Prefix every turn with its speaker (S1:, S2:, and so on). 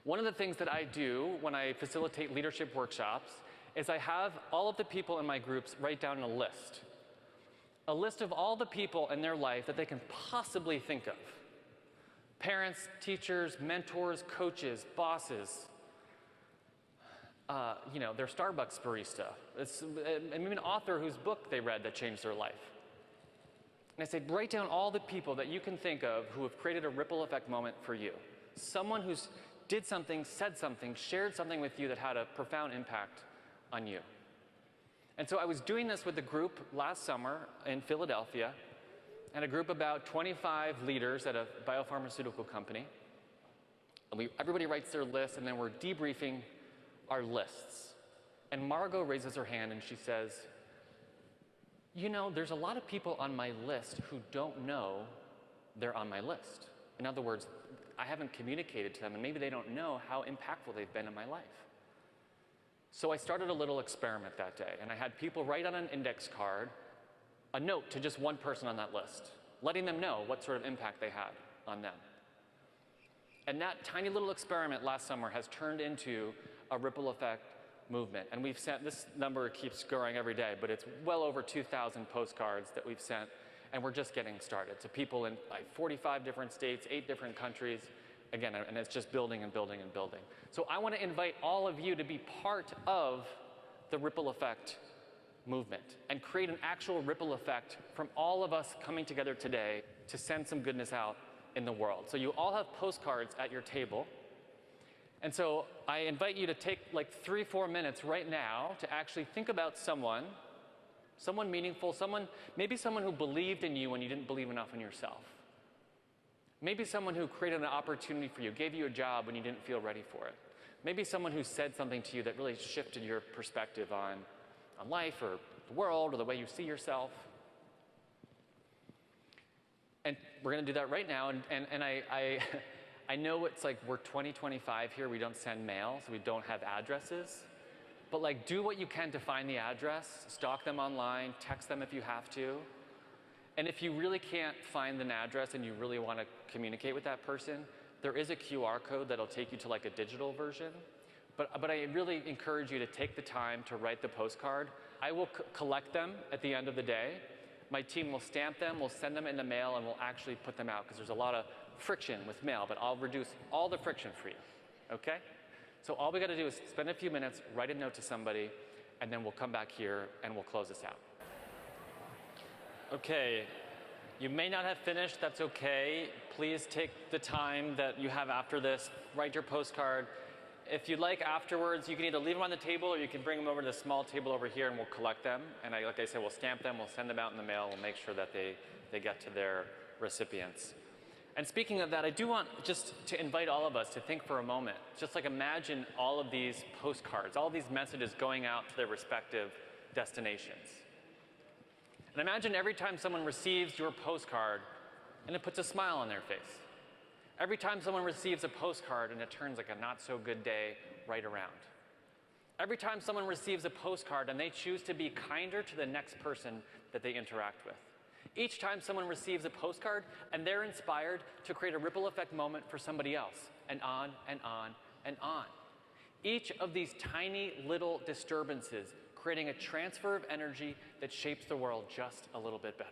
S1: One of the things that I do when I facilitate leadership workshops is I have all of the people in my groups write down a list of all the people in their life that they can possibly think of. Parents, teachers, mentors, coaches, bosses, their Starbucks barista, maybe an author whose book they read that changed their life. And I say, write down all the people that you can think of who have created a ripple effect moment for you. Someone who's did something, said something, shared something with you that had a profound impact on you. And so I was doing this with a group last summer in Philadelphia, and a group of about 25 leaders at a biopharmaceutical company. And everybody writes their list, and then we're debriefing our lists. And Margot raises her hand and she says, there's a lot of people on my list who don't know they're on my list. In other words, I haven't communicated to them, and maybe they don't know how impactful they've been in my life. So I started a little experiment that day, and I had people write on an index card a note to just one person on that list, letting them know what sort of impact they had on them. And that tiny little experiment last summer has turned into a ripple effect movement. And we've sent, this number keeps growing every day, but it's well over 2,000 postcards that we've sent, and we're just getting started. To people in 45 different states, 8 different countries, again, and it's just building and building and building. So I want to invite all of you to be part of the ripple effect movement and create an actual ripple effect from all of us coming together today to send some goodness out in the world. So you all have postcards at your table. And so I invite you to take 3-4 minutes right now to actually think about someone meaningful, maybe someone who believed in you when you didn't believe enough in yourself. Maybe someone who created an opportunity for you, gave you a job when you didn't feel ready for it. Maybe someone who said something to you that really shifted your perspective on life or the world or the way you see yourself. And we're going to do that right now. And I know it's we're 2025 here. We don't send mail, so we don't have addresses. But do what you can to find the address, stalk them online, text them if you have to. And if you really can't find an address and you really want to communicate with that person, there is a QR code that'll take you to a digital version. But I really encourage you to take the time to write the postcard. I will collect them at the end of the day. My team will stamp them, we'll send them in the mail, and we'll actually put them out because there's a lot of friction with mail, but I'll reduce all the friction for you, okay? So all we got to do is spend a few minutes, write a note to somebody, and then we'll come back here and we'll close this out. Okay, you may not have finished, that's okay. Please take the time that you have after this, write your postcard. If you'd like afterwards, you can either leave them on the table or you can bring them over to the small table over here and we'll collect them. And like I said, we'll stamp them, we'll send them out in the mail, we'll make sure that they get to their recipients. And speaking of that, I do want just to invite all of us to think for a moment, just imagine all of these postcards, all of these messages going out to their respective destinations. And imagine every time someone receives your postcard and it puts a smile on their face. Every time someone receives a postcard and it turns a not so good day right around. Every time someone receives a postcard and they choose to be kinder to the next person that they interact with. Each time someone receives a postcard and they're inspired to create a ripple effect moment for somebody else, and on and on and on. Each of these tiny little disturbances creating a transfer of energy that shapes the world just a little bit better.